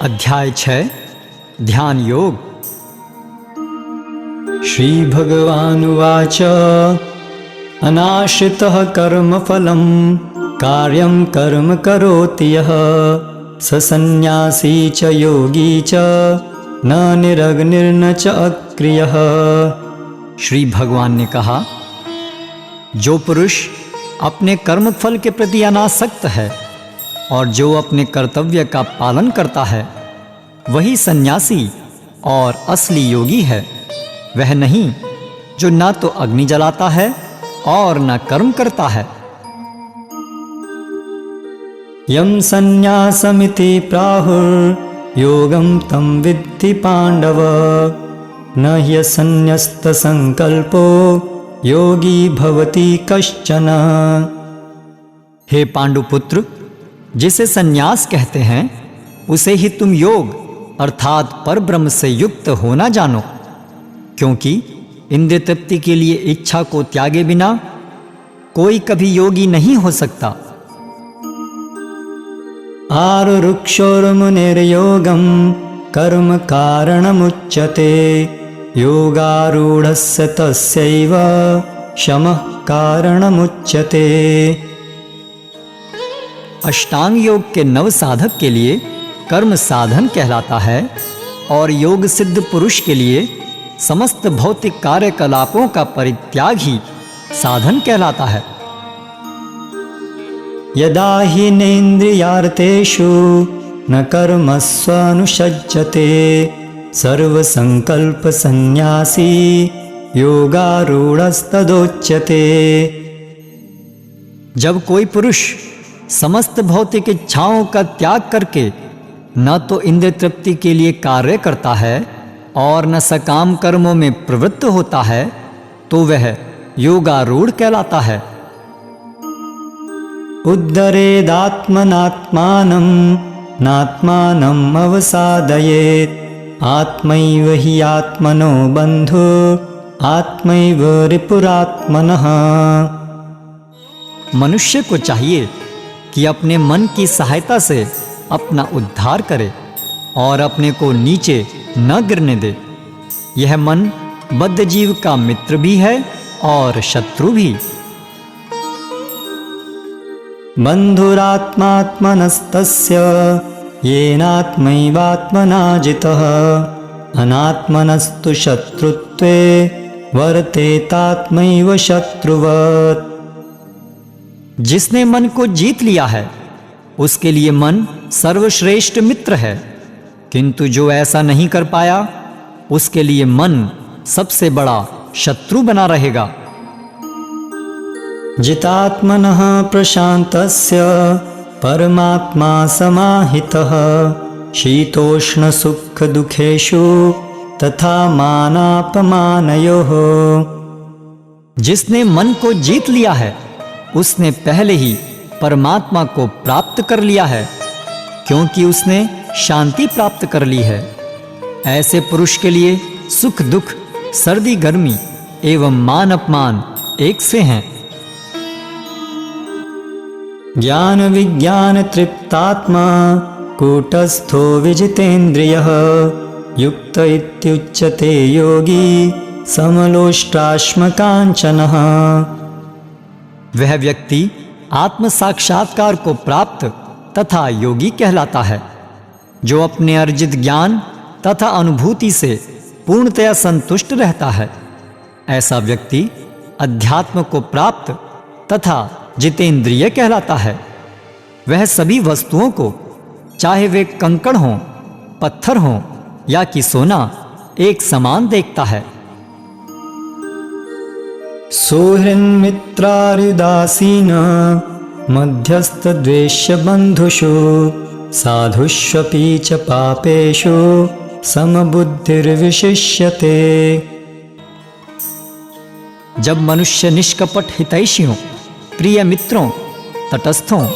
अध्याय 6 ध्यान योग। श्री भगवानुवाच अनाश्रितः कर्मफलं कार्यं कर्म करोति यः स सन्न्यासी च योगी च न निरग्निर्न च अक्रियः। श्री भगवान ने कहा, जो पुरुष अपने कर्मफल के प्रति अनासक्त है और जो अपने कर्तव्य का पालन करता है वही सन्यासी और असली योगी है। वह नहीं जो ना तो अग्नि जलाता है और न कर्म करता है। यं सन्न्यासमिति प्राहुर्योगं तं विद्धि पाण्डव न ह्यसन्न्यस्तसंकल्पो योगी भवति कश्चन। हे पांडुपुत्र, जिसे सन्यास कहते हैं उसे ही तुम योग अर्थात परब्रह्म से युक्त होना जानो, क्योंकि इंद्रिय तृप्ति के लिए इच्छा को त्यागे बिना कोई कभी योगी नहीं हो सकता। आरुरुक्षोर्मुनिर्योगं कर्म कारणमुच्यते योगारूढ़स्य तस्यैव शमः कारणमुच्यते। अष्टांग योग के नव साधक के लिए कर्म साधन कहलाता है और योग सिद्ध पुरुष के लिए समस्त भौतिक कार्यकलापों का परित्याग ही साधन कहलाता है। यदा हि नेन्द्रियार्थेषु न कर्मस्वनुषज्जते सर्वसंकल्प सन्न्यासी योगारूढ़स्तदोच्यते। जब कोई पुरुष समस्त भौतिक इच्छाओं का त्याग करके न तो इंद्रिय तृप्ति के लिए कार्य करता है और न सकाम कर्मों में प्रवृत्त होता है तो वह योगारूढ़ कहलाता है। उद्धरेदात्मनात्मानं नात्मानम् अवसादयेत् आत्मैव हि आत्मनो बन्धु आत्मैव रिपुरात्मनः। मनुष्य को चाहिए कि अपने मन की सहायता से अपना उद्धार करे और अपने को नीचे न गिरने दे। यह मन बद्ध जीव का मित्र भी है और शत्रु भी। बन्धुरात्मात्मनस्तस्य येनात्मैवात्मना जितः अनात्मनस्तु शत्रुत्वे वर्तेतात्मैव शत्रुवत्। जिसने मन को जीत लिया है उसके लिए मन सर्वश्रेष्ठ मित्र है, किंतु जो ऐसा नहीं कर पाया उसके लिए मन सबसे बड़ा शत्रु बना रहेगा। जितात्मनः प्रशान्तस्य परमात्मा समाहितः शीतोष्ण सुख दुखेषु तथा मानापमानयोः। जिसने मन को जीत लिया है उसने पहले ही परमात्मा को प्राप्त कर लिया है, क्योंकि उसने शांति प्राप्त कर ली है। ऐसे पुरुष के लिए सुख दुख, सर्दी गर्मी एवं मान अपमान एक से हैं। ज्ञान विज्ञान तृप्तात्मा कूटस्थो विजितेन्द्रियः युक्त इत्युच्यते योगी समलोष्टाश्मकाञ्चनः। वह व्यक्ति आत्म साक्षात्कार को प्राप्त तथा योगी कहलाता है, जो अपने अर्जित ज्ञान तथा अनुभूति से पूर्णतया संतुष्ट रहता है। ऐसा व्यक्ति अध्यात्म को प्राप्त तथा जितेंद्रिय कहलाता है। वह सभी वस्तुओं को, चाहे वे कंकड़ हों, पत्थर हों या कि सोना, एक समान देखता है। सुहृन्मित्रार्युदासीन मध्यस्थद्वेष्य बन्धुषु साधुष्वपि च पापेषु समबुद्धिर्विशिष्यते। जब मनुष्य निष्कपट हितैषियों, प्रिय मित्रों, तटस्थों,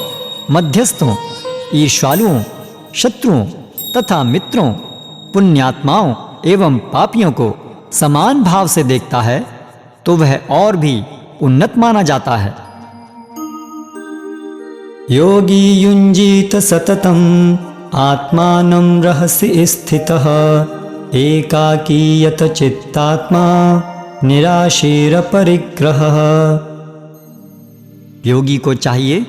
मध्यस्थों, ईर्ष्यालुओं, शत्रुओं तथा मित्रों, पुण्यात्माओं एवं पापियों को समान भाव से देखता है तो वह और भी उन्नत माना जाता है। योगी युञ्जीत सततं आत्मानं रहसि स्थितः एकाकी यत चित्तात्मा निराशीरपरिग्रहः। योगी को चाहिए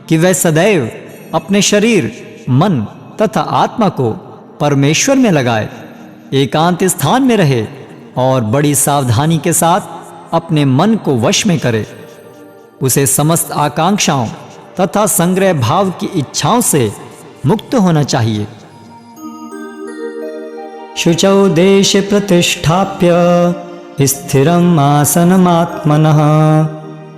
कि वह सदैव अपने शरीर, मन तथा आत्मा को परमेश्वर में लगाए, एकांत स्थान में रहे और बड़ी सावधानी के साथ अपने मन को वश में करे। उसे समस्त आकांक्षाओं तथा संग्रह भाव की इच्छाओं से मुक्त होना चाहिए। शुचौ देशे प्रतिष्ठाप्य स्थिरम् आसनमात्मनः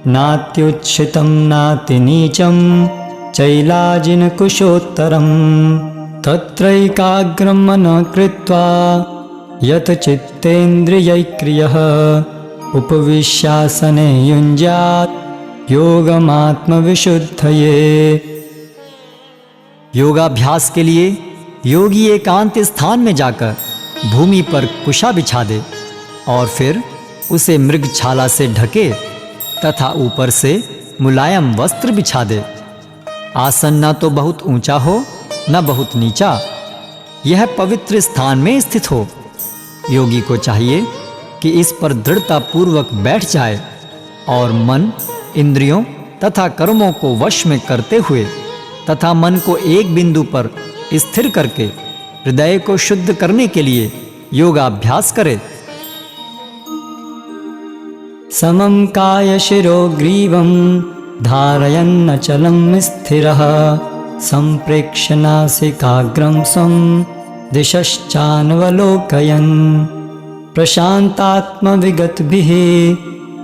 नात्युच्छ्रितं नातिनीचं चैलाजिनकुशोत्तरम् तत्रैकाग्रं मनः कृत्वा यत चित्तेन्द्रियैक्रियः उपविश्यासने युञ्ज्यात् योगमात्मविशुद्धये। योगाभ्यास के लिए योगी एकांत स्थान में जाकर भूमि पर कुशा बिछा दे और फिर उसे मृगछाला से ढके तथा ऊपर से मुलायम वस्त्र बिछा दे। आसन न तो बहुत ऊंचा हो न बहुत नीचा, यह पवित्र स्थान में स्थित हो। योगी को चाहिए कि इस पर दृढ़ता पूर्वक बैठ जाए और मन, इंद्रियों तथा कर्मों को वश में करते हुए तथा मन को एक बिंदु पर स्थिर करके हृदय को शुद्ध करने के लिए योगाभ्यास करे। समं कायशिरो ग्रीवं धारयन्नचलं स्थिरः सम्प्रेक्ष्य नासिकाग्रं स्वं दिशश्चानवलोकयन् प्रशान्तात्मविगतभिः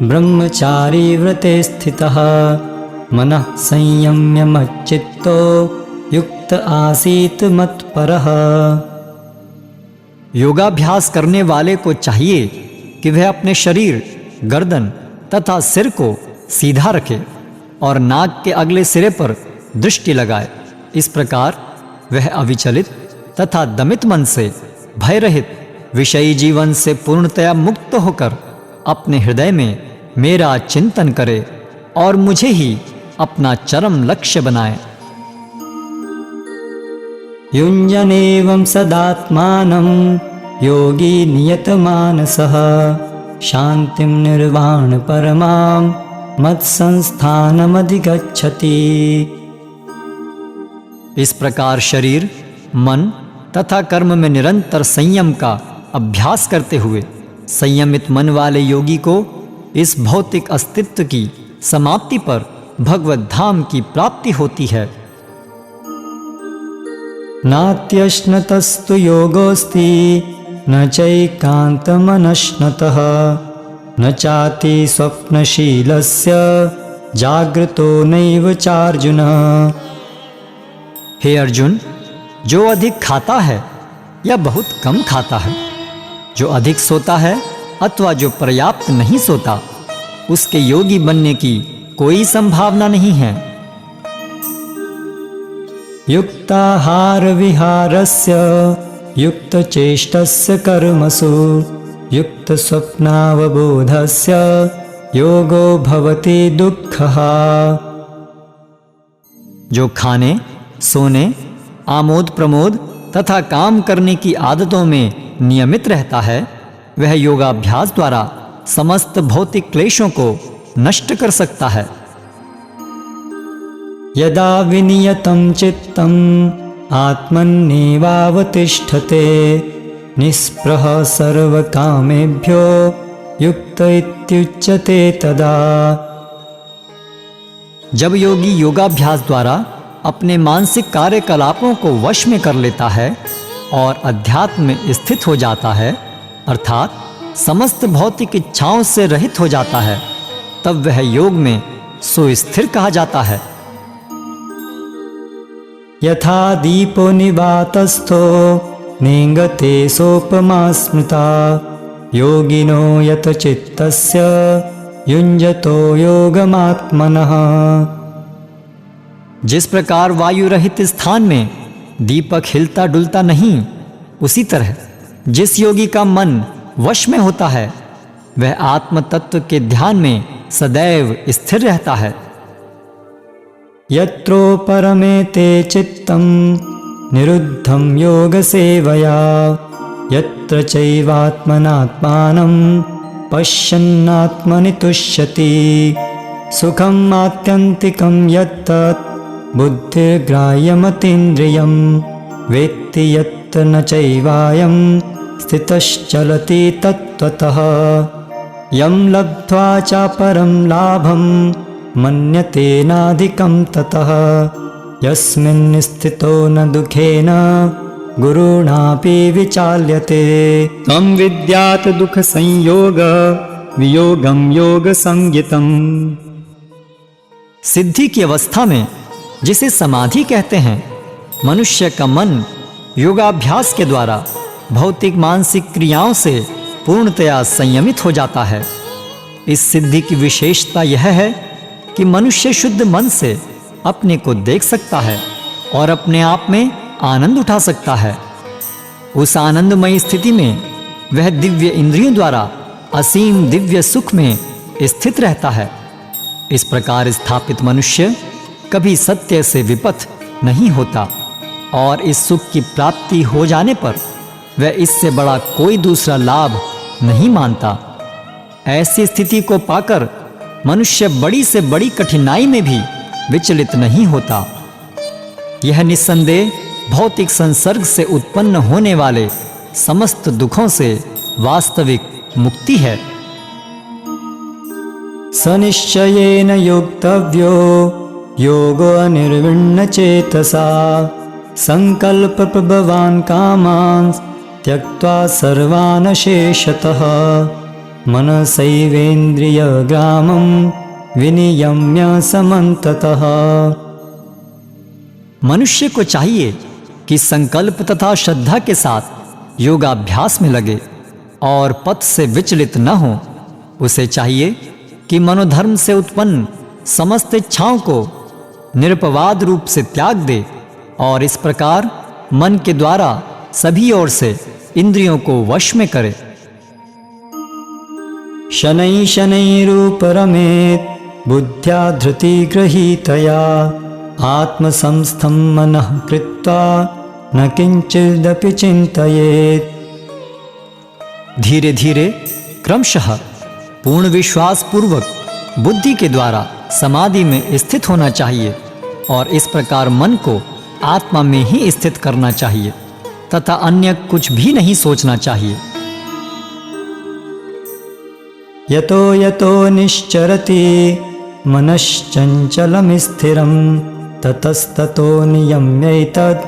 ब्रह्मचारी व्रते स्थितः मनः संयम्य मच्चित्तो युक्त आसीत मत्परः। योगाभ्यास करने वाले को चाहिए कि वह अपने शरीर, गर्दन तथा सिर को सीधा रखे और नाक के अगले सिरे पर दृष्टि लगाए। इस प्रकार वह अविचलित तथा दमित मन से, भय रहित, विषयी जीवन से पूर्णतया मुक्त होकर अपने हृदय में मेरा चिंतन करे और मुझे ही अपना चरम लक्ष्य बनाए। युञ्जनेवं सदात्मानं योगी नियतमानसः शान्तिं निर्वाण परमां मत्संस्थानमधिगच्छति। इस प्रकार शरीर, मन तथा कर्म में निरंतर संयम का अभ्यास करते हुए संयमित मन वाले योगी को इस भौतिक अस्तित्व की समाप्ति पर भगवत धाम की प्राप्ति होती है। नात्यश्नतस्तु योगोऽस्ति न चैकान्तमनश्नतः न चाति स्वप्नशीलस्य जागृतो नैव चार्जुन। हे अर्जुन, जो अधिक खाता है या बहुत कम खाता है, जो अधिक सोता है अथवा जो पर्याप्त नहीं सोता, उसके योगी बनने की कोई संभावना नहीं है। युक्ताहार विहारस्य युक्तचेष्टस्य कर्मसु युक्तस्वप्नावबोधस्य योगो भवति दुःखः। जो खाने, सोने, आमोद प्रमोद तथा काम करने की आदतों में नियमित रहता है, वह योगाभ्यास द्वारा समस्त भौतिक क्लेशों को नष्ट कर सकता है। यदा विनियतं चित्तम् आत्मन्नेवावतिष्ठते निःस्पृहः सर्वकामेभ्यो युक्त इत्युच्यते तदा। जब योगी योगाभ्यास द्वारा अपने मानसिक कार्यकलापों को वश में कर लेता है और अध्यात्म में स्थित हो जाता है, अर्थात समस्त भौतिक इच्छाओं से रहित हो जाता है, तब वह योग में सुस्थिर कहा जाता है। यथा दीपो निवातस्थो नेङ्गते सोपमा स्मृता योगिनो यत चित्तस्य युञ्जतो योगमात्मनः। जिस प्रकार वायु रहित स्थान में दीपक हिलता डुलता नहीं, उसी तरह जिस योगी का मन वश में होता है, वह आत्म तत्व के ध्यान में सदैव स्थिर रहता है। यत्रो परमेते चित्तं निरुद्धं योगसेवया यत्र चैवात्मनात्मानं पश्यन्नात्मनि तुष्यति सुखम् आत्यन्तिकं यत्तत् बुद्धिर्ग्राह्यमतीन्द्रियं वेत्ति यत्र न चैवायं स्थितश्चलति तत्त्वतः यं लब्ध्वा चापरं लाभं मन्यते नाधिकं ततः यस्मिन् स्थितो न दुःखेन गुरुणापि विचाल्यते तं विद्यात् दुःखसंयोग वियोगं योगसंज्ञितम्। सिद्धि की अवस्था में, जिसे समाधि कहते हैं, मनुष्य का मन योगाभ्यास के द्वारा भौतिक मानसिक क्रियाओं से पूर्णतया संयमित हो जाता है। इस सिद्धि की विशेषता यह है कि मनुष्य शुद्ध मन से अपने को देख सकता है और अपने आप में आनंद उठा सकता है। उस आनंदमयी स्थिति में वह दिव्य इंद्रियों द्वारा असीम दिव्य सुख में स्थित रहता है। इस प्रकार स्थापित मनुष्य कभी सत्य से विपथ नहीं होता और इस सुख की प्राप्ति हो जाने पर वह इससे बड़ा कोई दूसरा लाभ नहीं मानता। ऐसी स्थिति को पाकर मनुष्य बड़ी से बड़ी कठिनाई में भी विचलित नहीं होता। यह निस्संदेह भौतिक संसर्ग से उत्पन्न होने वाले समस्त दुखों से वास्तविक मुक्ति है। सनिश्चयेन योक्तव्यो योगो अनिर्विण्ण चेतसा संकल्पप्रभवान् कामान् त्यक्त्वा सर्वान् शेषतः मनसैवेन्द्रियग्रामं विनियम्य समन्ततः। मनुष्य को चाहिए कि संकल्प तथा श्रद्धा के साथ योगाभ्यास में लगे और पथ से विचलित न हो। उसे चाहिए कि मनोधर्म से उत्पन्न समस्त इच्छाओं को निरपवाद रूप से त्याग दे और इस प्रकार मन के द्वारा सभी ओर से इंद्रियों को वश में करे। शनै शनैरुपरमेत् बुद्ध्या धृतिगृहीतया आत्मसंस्थं मनः कृत्वा न किंचिदपि चिंतयेत्। धीरे धीरे क्रमशः पूर्ण विश्वास पूर्वक बुद्धि के द्वारा समाधि में स्थित होना चाहिए और इस प्रकार मन को आत्मा में ही स्थित करना चाहिए तथा अन्य कुछ भी नहीं सोचना चाहिए। यतो यतो निश्चरति मनश्चंचलं स्थिरं ततस्ततो नियम्यैतद्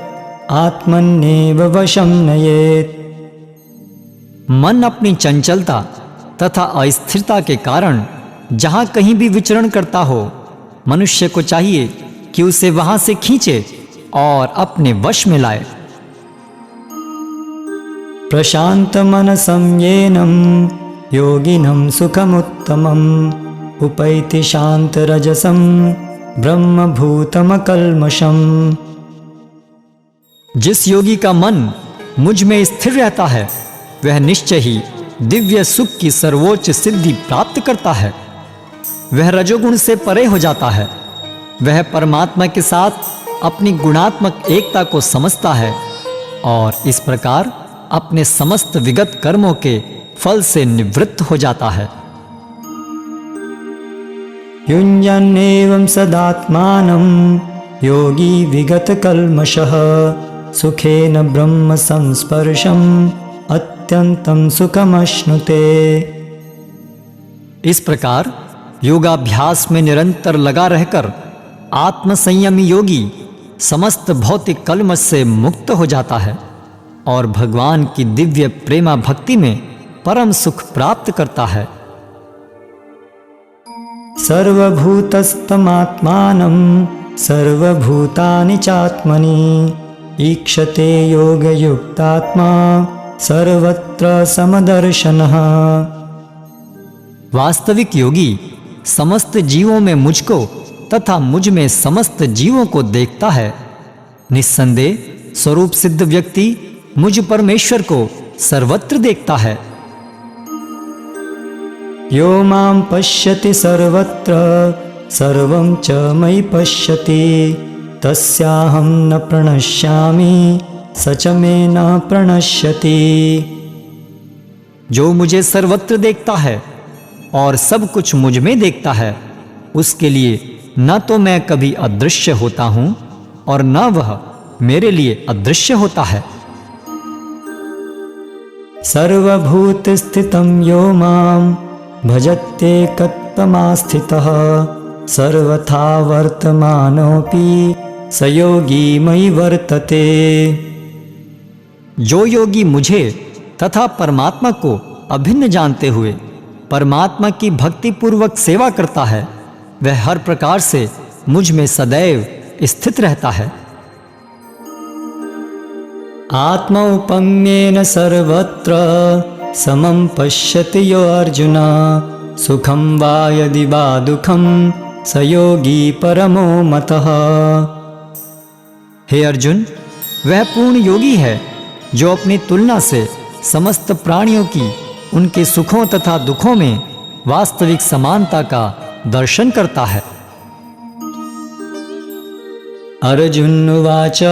आत्मन्येव वशं नयेत्। मन अपनी चंचलता तथा अस्थिरता के कारण जहाँ कहीं भी विचरण करता हो, मनुष्य को चाहिए कि उसे वहां से खींचे और अपने वश में लाए। प्रशांत मनसं येनं योगिनं सुखमुत्तमम् उपैति शांत रजसं ब्रह्मभूतमकल्मषम्। जिस योगी का मन मुझ में स्थिर रहता है वह निश्चय ही दिव्य सुख की सर्वोच्च सिद्धि प्राप्त करता है। वह रजोगुण से परे हो जाता है। वह परमात्मा के साथ अपनी गुणात्मक एकता को समझता है और इस प्रकार अपने समस्त विगत कर्मों के फल से निवृत्त हो जाता है। युञ्जन्नेवं सदात्मानं योगी विगतकल्मषः सुखेन ब्रह्म संस्पर्शम् अत्यंतं सुखमश्नुते। इस प्रकार योगाभ्यास में निरंतर लगा रहकर आत्मसंयमी योगी समस्त भौतिक कल्मष से मुक्त हो जाता है और भगवान की दिव्य प्रेमा भक्ति में परम सुख प्राप्त करता है। सर्वभूतस्थमात्मानं सर्वभूतानि चात्मनि ईक्षते योगयुक्तात्मा सर्वत्र समदर्शनः। वास्तविक योगी समस्त जीवों में मुझको तथा मुझ में समस्त जीवों को देखता है। निस्संदेह स्वरूप सिद्ध व्यक्ति मुझ परमेश्वर को सर्वत्र देखता है। यो मां पश्यति सर्वत्र सर्वं च मयि पश्यति तस्याहं न प्रणश्यामि स च मे न प्रणश्यति। जो मुझे सर्वत्र देखता है और सब कुछ मुझ में देखता है, उसके लिए न तो मैं कभी अदृश्य होता हूं और न वह मेरे लिए अदृश्य होता है। सर्वभूतस्थितं यो मां भजत्येकत्वमास्थितः सर्वथा वर्तमानोऽपि स योगी मयि वर्तते। जो योगी मुझे तथा परमात्मा को अभिन्न जानते हुए परमात्मा की भक्ति पूर्वक सेवा करता है, वह हर प्रकार से मुझ में सदैव स्थित रहता है। आत्मौपम्येन सर्वत्र समं पश्यति यो अर्जुन सुखं वा यदि वा दुःखं स योगी परमो मतः। हे अर्जुन, वह पूर्ण योगी है जो अपनी तुलना से समस्त प्राणियों की उनके सुखों तथा दुखों में वास्तविक समानता का दर्शन करता है। अर्जुन उवाच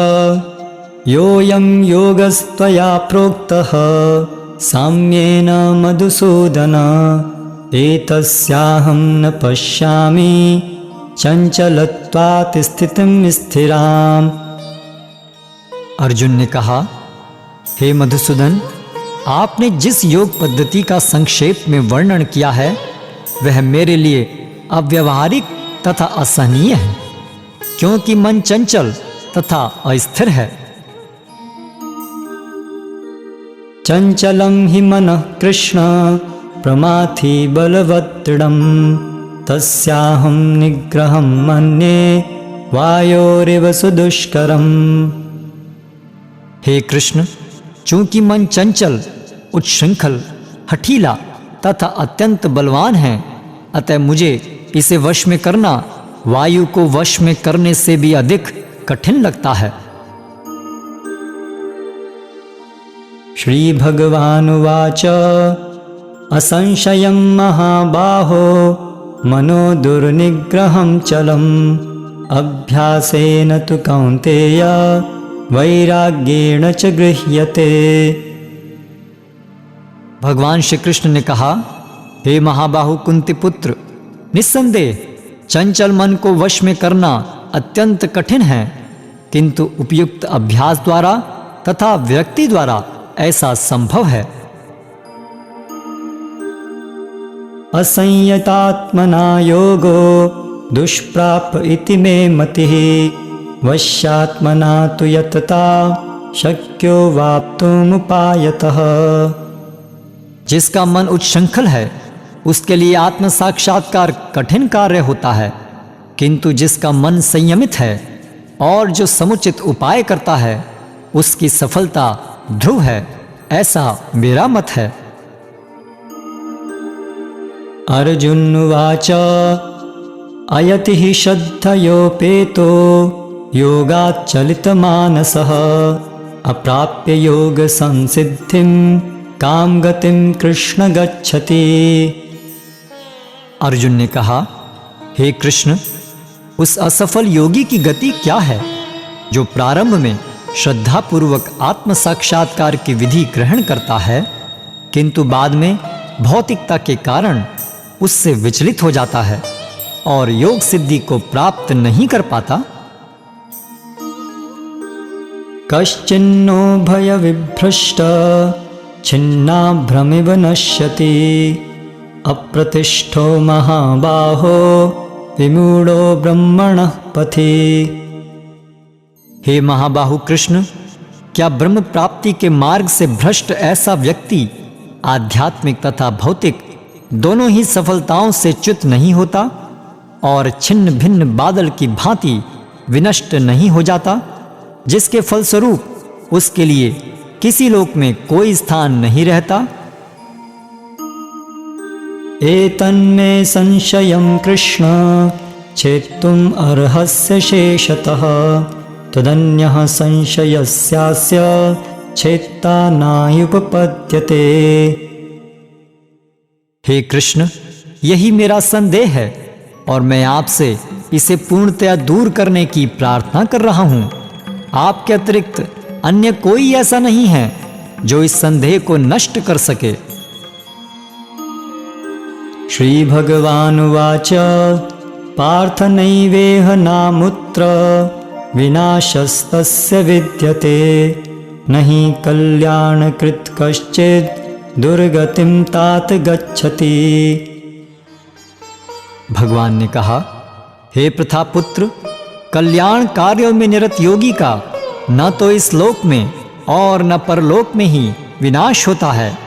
योऽयं योगस्त्वया प्रोक्तः साम्येन मधुसूदन एतस्याहं न पश्यामि चञ्चलत्वात् स्थितिं स्थिराम्। अर्जुन ने कहा, हे मधुसूदन, आपने जिस योग पद्धति का संक्षेप में वर्णन किया है वह मेरे लिए अव्यवहारिक तथा असहनीय है, क्योंकि मन चंचल तथा अस्थिर है। चंचलं हि मनः कृष्ण प्रमाथि बलवत्तृडं तस्याहं निग्रहं मन्ये वायोरिव सुदुष्करम्। हे कृष्ण, चूंकि मन चंचल, उच्छृंखल, हठीला तथा अत्यंत बलवान है, अतः मुझे इसे वश में करना वायु को वश में करने से भी अधिक कठिन लगता है। श्री भगवानुवाच असंशयं महाबाहो मनो दुर्निग्रहं चलम् अभ्यासेन तु कौन्तेय वैराग्येण च गृह्यते। भगवान श्री कृष्ण ने कहा, हे महाबाहु कुंती पुत्र, निस्संदेह चंचल मन को वश में करना अत्यंत कठिन है, किंतु उपयुक्त अभ्यास द्वारा तथा व्यक्ति द्वारा ऐसा संभव है। असंयतात्मना योगो दुष्प्राप इति मे मतिः वश्यात्मना तु यतता शक्यो वाप्तुमुपायतः। जिसका मन उच्छृंखल है उसके लिए आत्म साक्षात्कार कठिन कार्य होता है, किंतु जिसका मन संयमित है और जो समुचित उपाय करता है उसकी सफलता ध्रुव है, ऐसा मेरा मत है। अर्जुन उवाच अयति हि श्रद्धयोपेतो योगात् चलितमानसः अप्राप्य योग संसिद्धिं काम गतिं कृष्ण गच्छति। अर्जुन ने कहा, हे कृष्ण, उस असफल योगी की गति क्या है जो प्रारंभ में श्रद्धापूर्वक आत्म साक्षात्कार की विधि ग्रहण करता है, किंतु बाद में भौतिकता के कारण उससे विचलित हो जाता है और योग सिद्धि को प्राप्त नहीं कर पाता। कश्चिन्नो भय विभ्रष्ट छिन्नाभ्रमिव नश्यति अप्रतिष्ठो महाबाहो विमूढ़ो ब्रह्मणः पथि। हे महाबाहु कृष्ण, क्या ब्रह्म प्राप्ति के मार्ग से भ्रष्ट ऐसा व्यक्ति आध्यात्मिक तथा भौतिक दोनों ही सफलताओं से च्युत नहीं होता और छिन्न भिन्न बादल की भांति विनष्ट नहीं हो जाता, जिसके फलस्वरूप उसके लिए किसी लोक में कोई स्थान नहीं रहता। एतन्मे संशयं कृष्ण छेत्तुम् अर्हस्य शेषतः तदन्यः संशयस्यास्य छेत्ता नायुपपद्यते। हे कृष्ण, यही मेरा संदेह है और मैं आपसे इसे पूर्णतया दूर करने की प्रार्थना कर रहा हूं। आपके अतिरिक्त अन्य कोई ऐसा नहीं है जो इस संदेह को नष्ट कर सके। श्रीभगवानुवाच पार्थ नैवेह नामुत्र विनाशस्तस्य विद्यते नहि कल्याणकृत् कश्चित् दुर्गतिं तात गच्छति। भगवान ने कहा, हे प्रथापुत्र, कल्याण कार्यों में निरत योगी का न तो इस लोक में और न परलोक में ही विनाश होता है।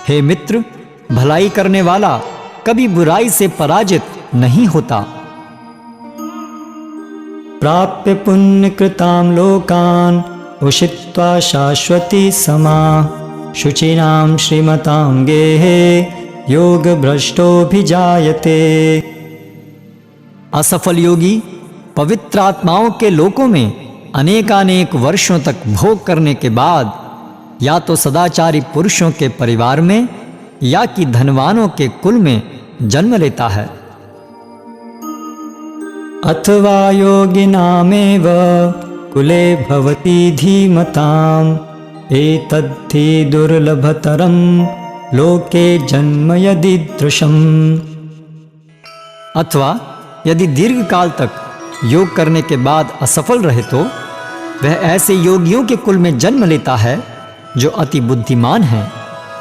हे मित्र, भलाई करने वाला कभी बुराई से पराजित नहीं होता। प्राप्य पुण्यकृतां लोकान् उषित्वा शाश्वती समा शुचिनां श्रीमतां गेहे योगभ्रष्टोऽभिजायते। असफल योगी पवित्र आत्माओं के लोकों में अनेकानेक वर्षों तक भोग करने के बाद या तो सदाचारी पुरुषों के परिवार में या कि धनवानों के कुल में जन्म लेता है। अथवा योगिनामेव कुले भवति धीमताम् एतद्धि दुर्लभतरं लोके जन्म यदीदृशम्। अथवा यदि दीर्घ काल तक योग करने के बाद असफल रहे तो वह ऐसे योगियों के कुल में जन्म लेता है जो अति बुद्धिमान हैं।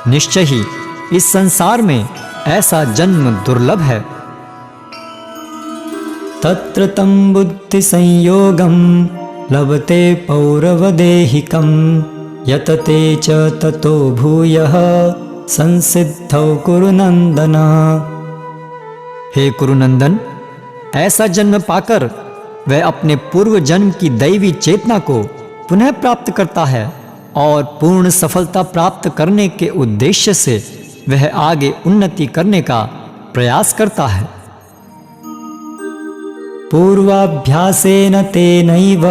निश्चय ही इस संसार में ऐसा जन्म दुर्लभ है। तत्र तं बुद्धि संयोगं लभते पौरवदेहिकं यतते च ततो भूयः संसिद्धौ कुरुनंदन। हे कुरुनंदन, ऐसा जन्म पाकर वह अपने पूर्व जन्म की दैवी चेतना को पुनः प्राप्त करता है और पूर्ण सफलता प्राप्त करने के उद्देश्य से वह आगे उन्नति करने का प्रयास करता है। पूर्वाभ्यासेन तेनैव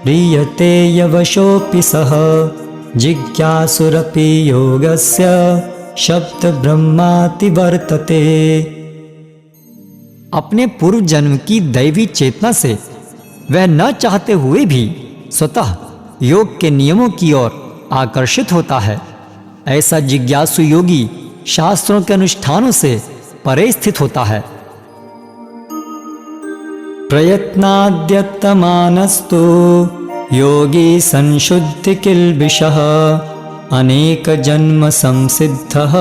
ह्रियते यवशोऽपि सः जिज्ञासुरपि योगस्य शब्द ब्रह्माति वर्तते। अपने पूर्व जन्म की दैवी चेतना से वह न चाहते हुए भी स्वतः योग के नियमों की ओर आकर्षित होता है। ऐसा जिज्ञासु योगी शास्त्रों के अनुष्ठानों से परे स्थित होता है। प्रयत्नाद्यतमानस्तु योगी संशुद्धि किल्बिषः अनेक जन्म संसिद्धः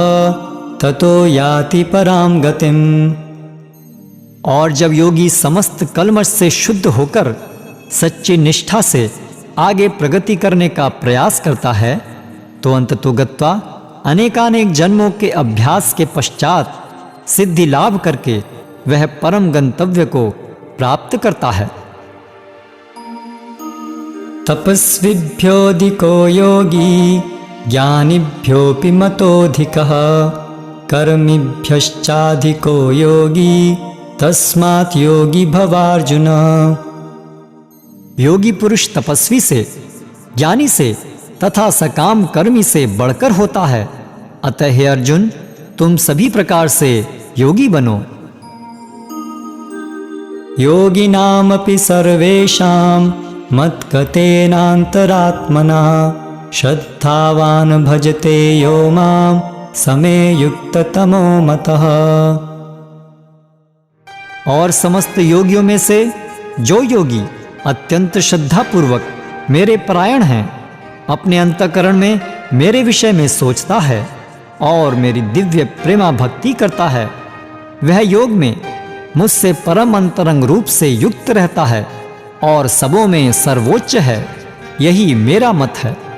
ततो याति परां गतिम्। और जब योगी समस्त कलमश से शुद्ध होकर सच्ची निष्ठा से आगे प्रगति करने का प्रयास करता है तो अंततोगत्वा अनेकानेक जन्मों के अभ्यास के पश्चात सिद्धि लाभ करके वह परम गंतव्य को प्राप्त करता है। तपस्विभ्योऽधिको योगी ज्ञानिभ्योऽपि मतोऽधिकः कर्मिभ्यश्चाधिको योगी तस्मात् योगी भवार्जुन। योगी पुरुष तपस्वी से, ज्ञानी से तथा सकाम कर्मी से बढ़कर होता है। अतः हे अर्जुन, तुम सभी प्रकार से योगी बनो। योगिनामपि सर्वेषां मद्गतेनान्तरात्मना श्रद्धावान् भजते यो मां समे युक्ततमो मतः। और समस्त योगियों में से जो योगी अत्यंत श्रद्धापूर्वक मेरे परायण हैं, अपने अंतःकरण में मेरे विषय में सोचता है और मेरी दिव्य प्रेमा भक्ति करता है, वह योग में मुझसे परम अंतरंग रूप से युक्त रहता है और सबों में सर्वोच्च है। यही मेरा मत है।